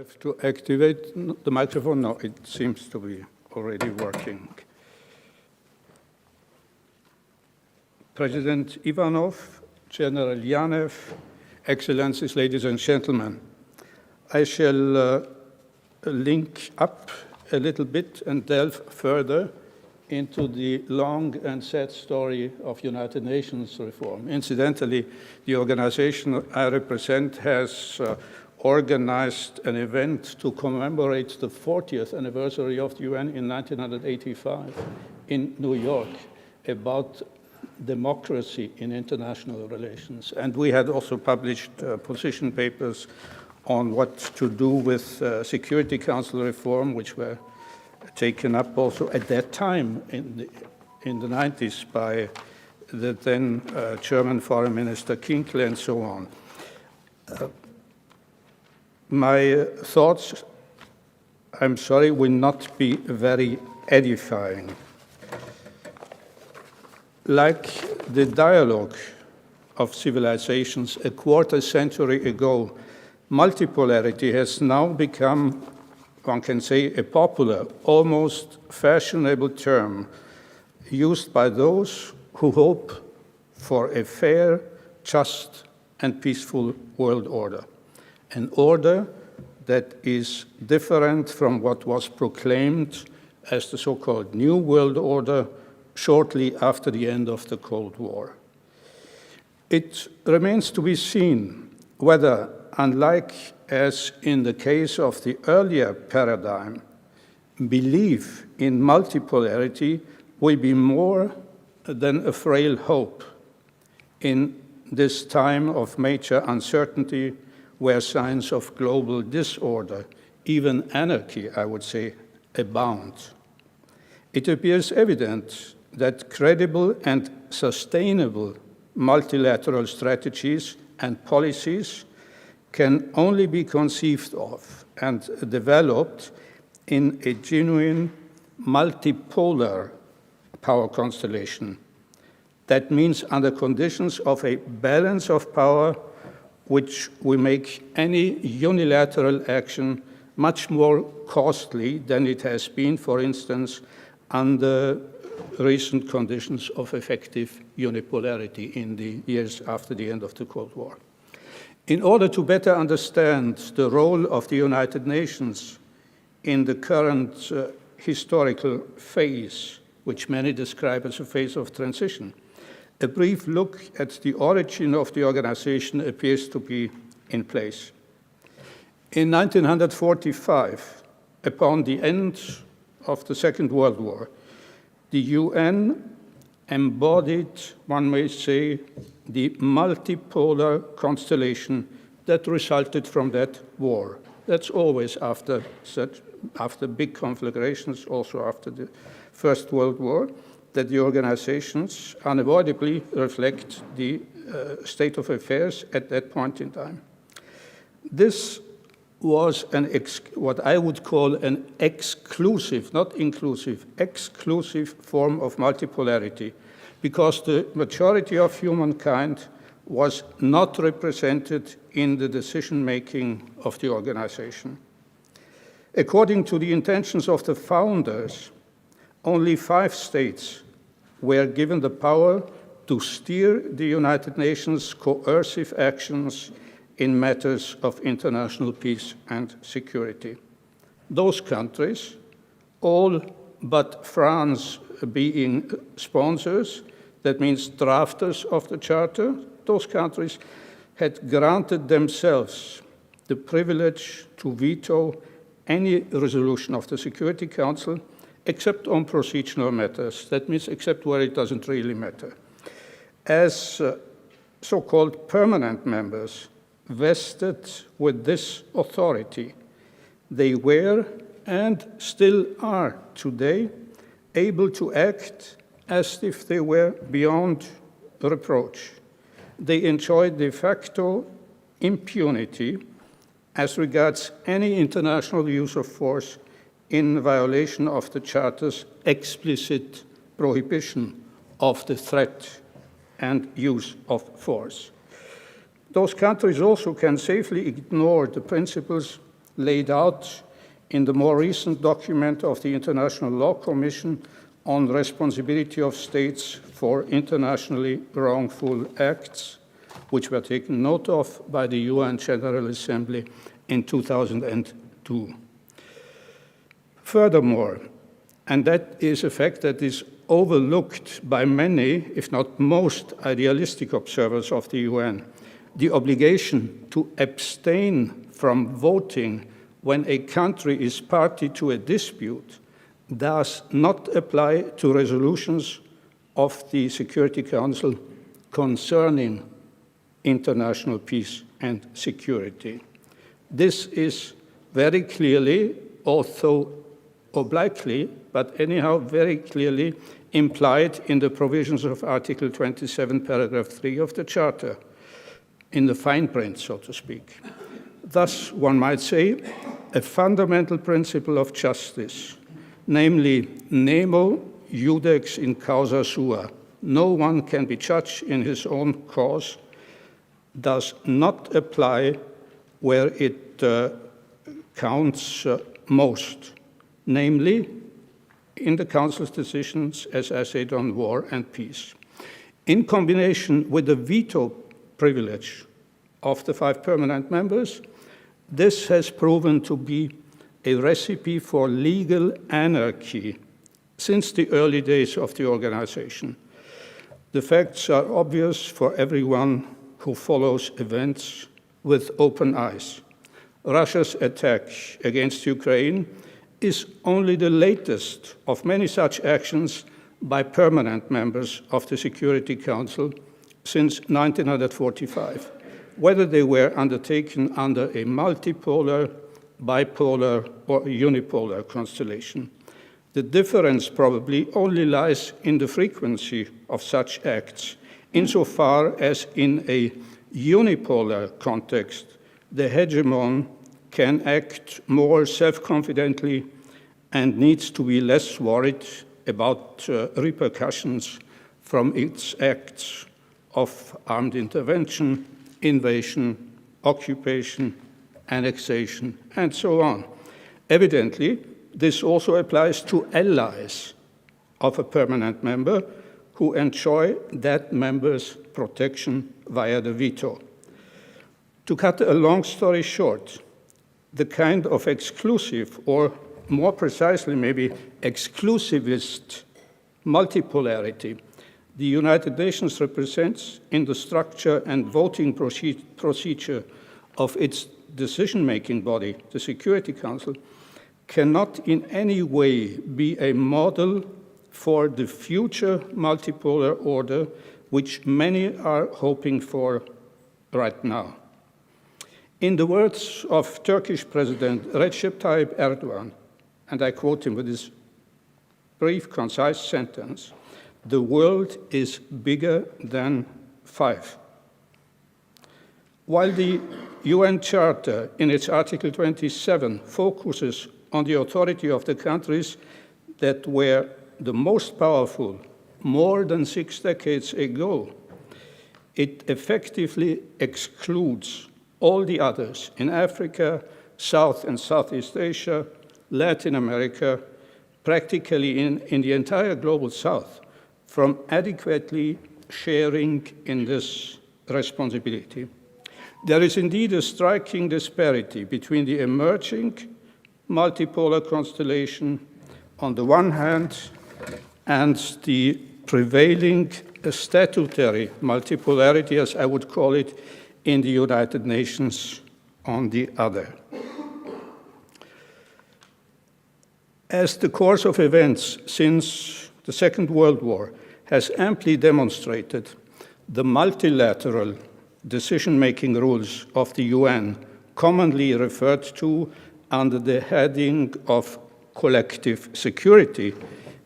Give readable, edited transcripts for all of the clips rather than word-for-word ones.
have to activate the microphone. No, it seems to be already working. President Ivanov, General Yanev, Excellencies, ladies and gentlemen, I shall link up a little bit and delve further into the long and sad story of United Nations reform. Incidentally, the organization I represent has organized an event to commemorate the 40th anniversary of the UN in 1985 in New York about democracy in international relations. And we had also published position papers on what to do with Security Council reform, which were taken up also at that time in the 90s by the then German Foreign Minister Köchler and so on. My thoughts, I'm sorry, will not be very edifying. Like the dialogue of civilizations a quarter century ago, multipolarity has now become, one can say, a popular, almost fashionable term used by those who hope for a fair, just, and peaceful world order. An order that is different from what was proclaimed as the so-called New World Order shortly after the end of the Cold War. It remains to be seen whether, unlike as in the case of the earlier paradigm, belief in multipolarity will be more than a frail hope in this time of major uncertainty where signs of global disorder, even anarchy, I would say, abound. It appears evident that credible and sustainable multilateral strategies and policies can only be conceived of and developed in a genuine multipolar power constellation. That means under conditions of a balance of power which will make any unilateral action much more costly than it has been, for instance, under recent conditions of effective unipolarity in the years after the end of the Cold War. In order to better understand the role of the United Nations in the current historical phase, which many describe as a phase of transition, a brief look at the origin of the organization appears to be in place. In 1945, upon the end of the Second World War, the UN embodied, one may say, the multipolar constellation that resulted from that war. That's always after big conflagrations, also after the First World War, that the organizations unavoidably reflect the state of affairs at that point in time. This was what I would call an exclusive, not inclusive, exclusive form of multipolarity, because the majority of humankind was not represented in the decision-making of the organization. According to the intentions of the founders, only 5 states were given the power to steer the United Nations' coercive actions in matters of international peace and security. Those countries, all but France being sponsors, that means drafters of the Charter, those countries had granted themselves the privilege to veto any resolution of the Security Council except on procedural matters. That means except where it doesn't really matter. As so-called permanent members vested with this authority, they were and still are today able to act as if they were beyond reproach. They enjoy de facto impunity as regards any international use of force in violation of the Charter's explicit prohibition of the threat and use of force. Those countries also can safely ignore the principles laid out in the more recent document of the International Law Commission on responsibility of states for internationally wrongful acts, which were taken note of by the UN General Assembly in 2002. Furthermore, and that is a fact that is overlooked by many, if not most, idealistic observers of the UN, the obligation to abstain from voting when a country is party to a dispute does not apply to resolutions of the Security Council concerning international peace and security. This is very clearly, although obliquely, but anyhow very clearly implied in the provisions of Article 27, paragraph 3 of the Charter, in the fine print, so to speak. Thus, one might say, a fundamental principle of justice, namely, nemo iudex in causa sua, no one can be judged in his own cause, does not apply where it counts most, namely in the Council's decisions, as I said, on war and peace. In combination with the veto privilege of the 5 permanent members, this has proven to be a recipe for legal anarchy since the early days of the organization. The facts are obvious for everyone who follows events with open eyes. Russia's attack against Ukraine is only the latest of many such actions by permanent members of the Security Council since 1945, whether they were undertaken under a multipolar, bipolar, or unipolar constellation. The difference probably only lies in the frequency of such acts, insofar as in a unipolar context, the hegemon can act more self-confidently and needs to be less worried about repercussions from its acts of armed intervention, invasion, occupation, annexation, and so on. Evidently, this also applies to allies of a permanent member who enjoy that member's protection via the veto. To cut a long story short, the kind of exclusive, or more precisely maybe exclusivist multipolarity the United Nations represents in the structure and voting procedure of its decision-making body, the Security Council, cannot in any way be a model for the future multipolar order which many are hoping for right now. In the words of Turkish President Recep Tayyip Erdogan, and I quote him with this brief, concise sentence, "The world is bigger than 5." While the UN Charter, in its Article 27, focuses on the authority of the countries that were the most powerful more than 6 decades ago, it effectively excludes all the others in Africa, South and Southeast Asia, Latin America, practically in the entire global South, from adequately sharing in this responsibility. There is indeed a striking disparity between the emerging multipolar constellation on the one hand and the prevailing statutory multipolarity, as I would call it, in the United Nations on the other. As the course of events since the Second World War has amply demonstrated, the multilateral decision-making rules of the UN, commonly referred to under the heading of collective security,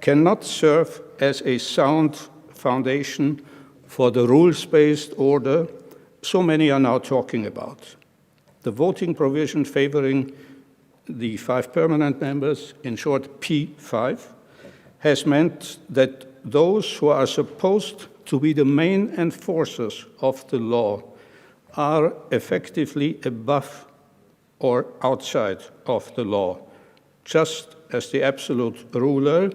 cannot serve as a sound foundation for the rules-based order so many are now talking about. The voting provision favoring the 5 permanent members, in short P5, has meant that those who are supposed to be the main enforcers of the law are effectively above or outside of the law, just as the absolute ruler,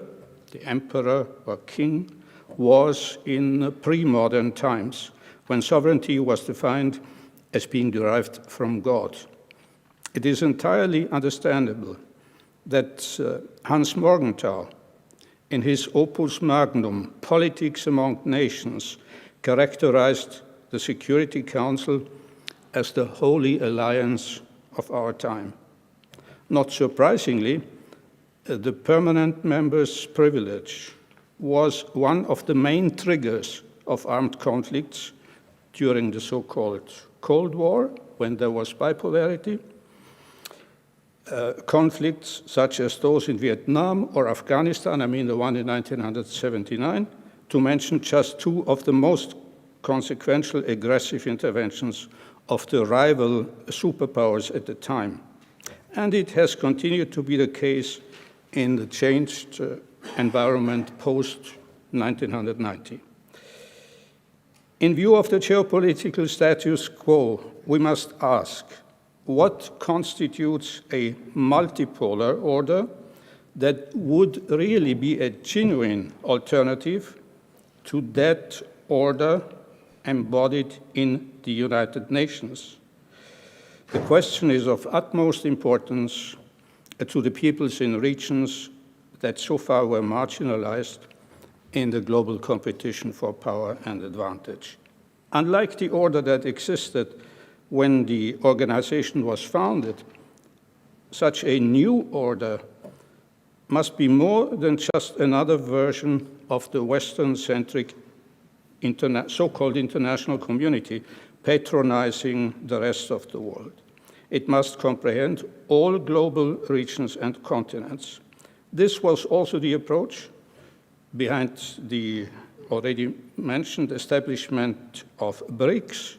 the emperor or king, was in pre-modern times, when sovereignty was defined as being derived from God. It is entirely understandable that Hans Morgenthau, in his opus magnum, Politics Among Nations, characterized the Security Council as the holy alliance of our time. Not surprisingly, the permanent member's privilege was one of the main triggers of armed conflicts during the so-called Cold War, when there was bipolarity. Conflicts such as those in Vietnam or Afghanistan, I mean the one in 1979, to mention just two of the most consequential aggressive interventions of the rival superpowers at the time. And it has continued to be the case in the changed environment post-1990. In view of the geopolitical status quo, we must ask, what constitutes a multipolar order that would really be a genuine alternative to that order embodied in the United Nations? The question is of utmost importance to the peoples in regions that so far were marginalized in the global competition for power and advantage. Unlike the order that existed when the organization was founded, such a new order must be more than just another version of the Western-centric so-called international community patronizing the rest of the world. It must comprehend all global regions and continents. This was also the approach behind the already mentioned establishment of BRICS,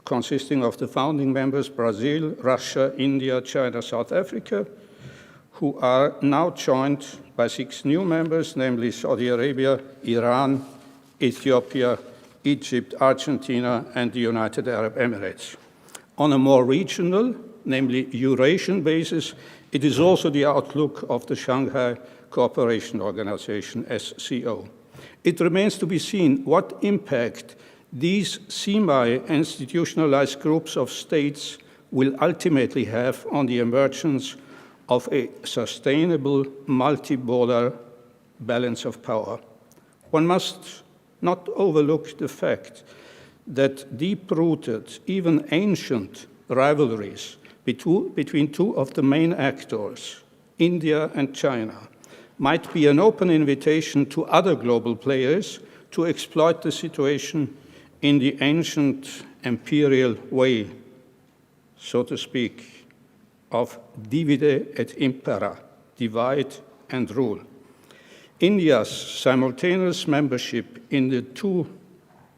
consisting of the founding members Brazil, Russia, India, China, South Africa, who are now joined by 6 new members, namely Saudi Arabia, Iran, Ethiopia, Egypt, Argentina, and the United Arab Emirates. On a more regional, namely Eurasian basis, it is also the outlook of the Shanghai Cooperation Organization, SCO. It remains to be seen what impact these semi-institutionalized groups of states will ultimately have on the emergence of a sustainable multipolar balance of power. One must not overlook the fact that deep-rooted, even ancient rivalries between two of the main actors, India and China, might be an open invitation to other global players to exploit the situation in the ancient imperial way, so to speak, of divide et impera, divide and rule. India's simultaneous membership in the 2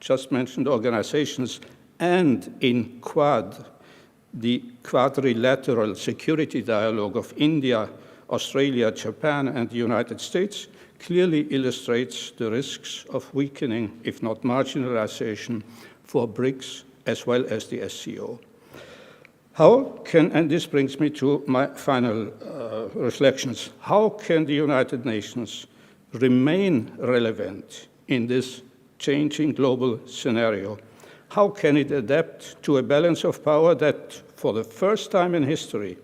just mentioned organizations and in Quad, the quadrilateral security dialogue of India, Australia, Japan, and the United States, clearly illustrates the risks of weakening, if not marginalization, for BRICS as well as the SCO. And this brings me to my final reflections, how can the United Nations remain relevant in this changing global scenario? How can it adapt to a balance of power that, for the first time in history,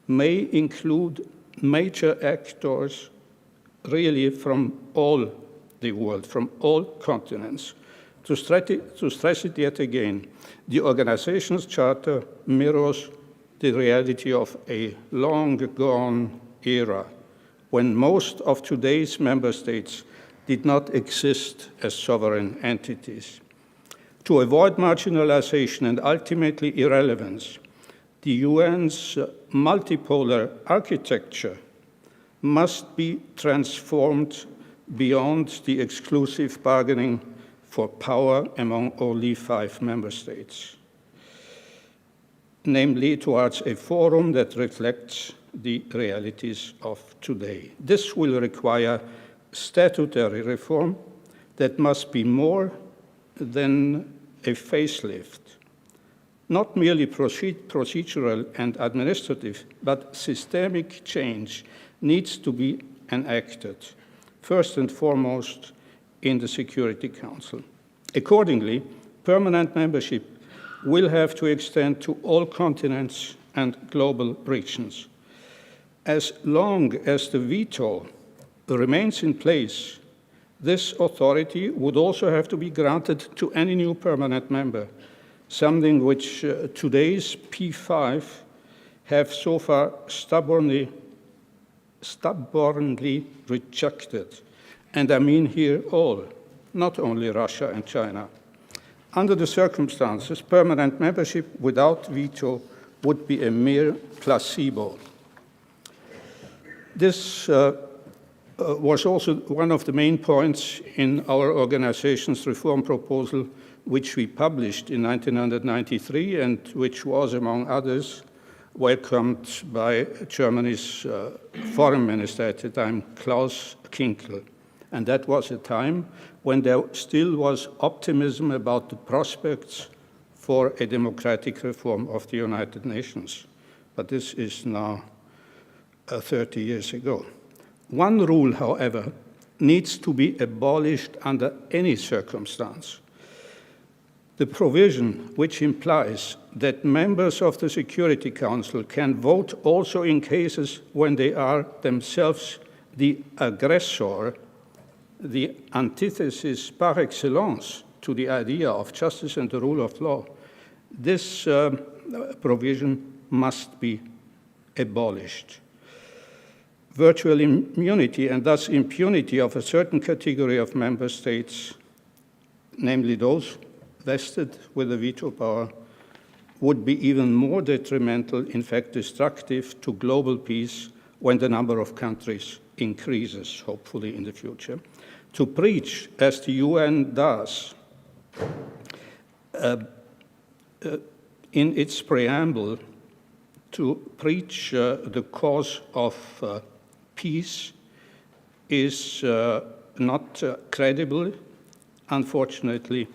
may include major actors really from all the world, from all continents? To stress it yet again, the organization's charter mirrors the reality of a long-gone era when most of today's member states did not exist as sovereign entities. To avoid marginalization and ultimately irrelevance, the UN's multipolar architecture must be transformed beyond the exclusive bargaining for power among only 5 member states, namely towards a forum that reflects the realities of today. This will require statutory reform that must be more than a facelift, Not merely procedural and administrative, but systemic change needs to be enacted, first and foremost in the Security Council. Accordingly, permanent membership will have to extend to all continents and global regions. As long as the veto remains in place, this authority would also have to be granted to any new permanent member, something which today's P5 have so far stubbornly rejected. And I mean here all, not only Russia and China. Under the circumstances, permanent membership without veto would be a mere placebo. This was also one of the main points in our organization's reform proposal, which we published in 1993 and which was, among others, welcomed by Germany's foreign minister at the time, Klaus Kinkel. And that was a time when there still was optimism about the prospects for a democratic reform of the United Nations. But this is now 30 years ago. One rule, however, needs to be abolished under any circumstance. The provision which implies that members of the Security Council can vote also in cases when they are themselves the aggressor, the antithesis par excellence to the idea of justice and the rule of law, this provision must be abolished. Virtual immunity and thus impunity of a certain category of member states, namely those vested with a veto power, would be even more detrimental, in fact destructive, to global peace when the number of countries increases, hopefully in the future. To preach, as the UN does, in its preamble, to preach the cause of peace is not credible, unfortunately,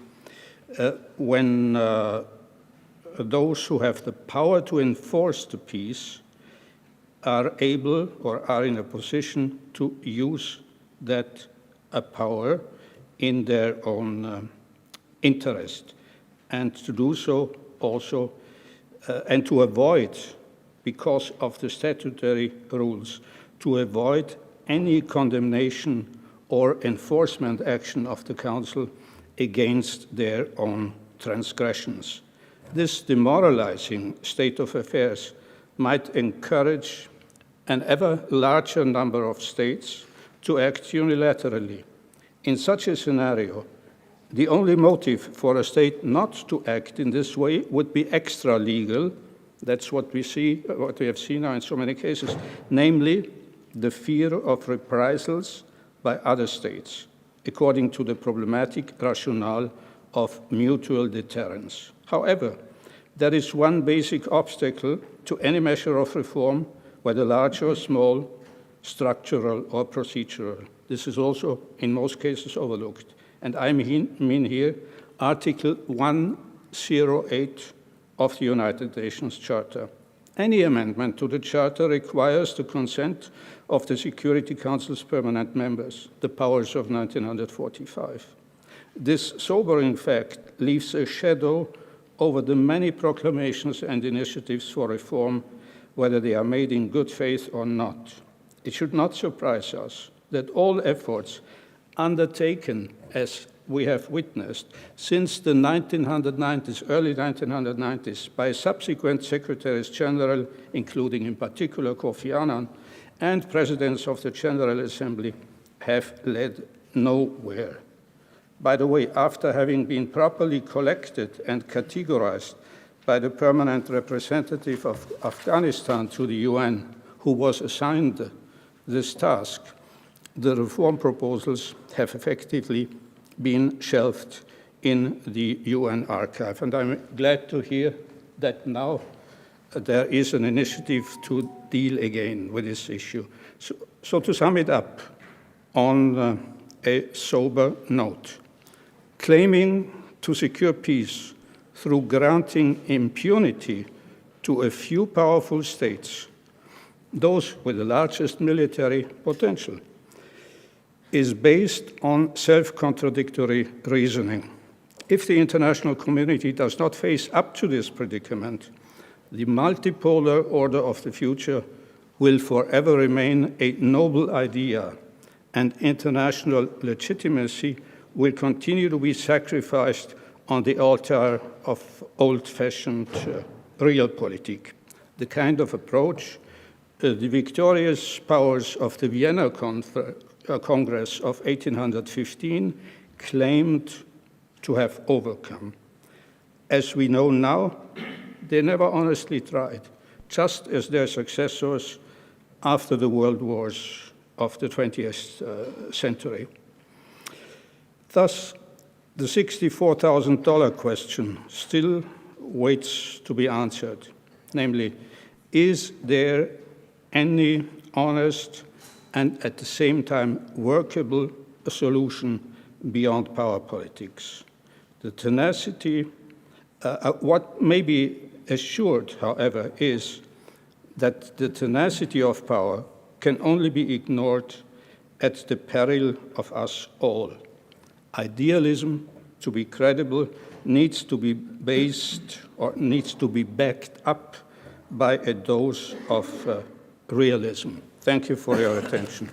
when those who have the power to enforce the peace are able or are in a position to use that power in their own interest, and to do so also, and to avoid, because of the statutory rules, to avoid any condemnation or enforcement action of the Council against their own transgressions. This demoralizing state of affairs might encourage an ever larger number of states to act unilaterally. In such a scenario, the only motive for a state not to act in this way would be extra-legal. That's what we have seen now in so many cases, namely the fear of reprisals by other states, according to the problematic rationale of mutual deterrence. However, there is one basic obstacle to any measure of reform, whether large or small, structural or procedural. This is also, in most cases, overlooked. And I mean here Article 108 of the United Nations Charter. Any amendment to the Charter requires the consent of the Security Council's permanent members, the powers of 1945. This sobering fact leaves a shadow over the many proclamations and initiatives for reform, whether they are made in good faith or not. It should not surprise us that all efforts undertaken, as we have witnessed, since the 1990s, early 1990s, by subsequent Secretaries General, including in particular Kofi Annan, and presidents of the General Assembly, have led nowhere. By the way, after having been properly collected and categorized by the permanent representative of Afghanistan to the UN, who was assigned this task, the reform proposals have effectively been shelved in the UN archive. And I'm glad to hear that now there is an initiative to deal again with this issue. So to sum it up on a sober note, claiming to secure peace through granting impunity to a few powerful states, those with the largest military potential, is based on self-contradictory reasoning. If the international community does not face up to this predicament, the multipolar order of the future will forever remain a noble idea, and international legitimacy will continue to be sacrificed on the altar of old-fashioned realpolitik. The kind of approach the victorious powers of the Vienna Congress of 1815 claimed to have overcome. As we know now, they never honestly tried, just as their successors after the world wars of the 20th century. Thus, the $64,000 question still waits to be answered, namely, is there any honest and at the same time workable solution beyond power politics? The tenacity, what may be assured, however, is that the tenacity of power can only be ignored at the peril of us all. Idealism, to be credible, needs to be based or needs to be backed up by a dose of realism. Thank you for your attention.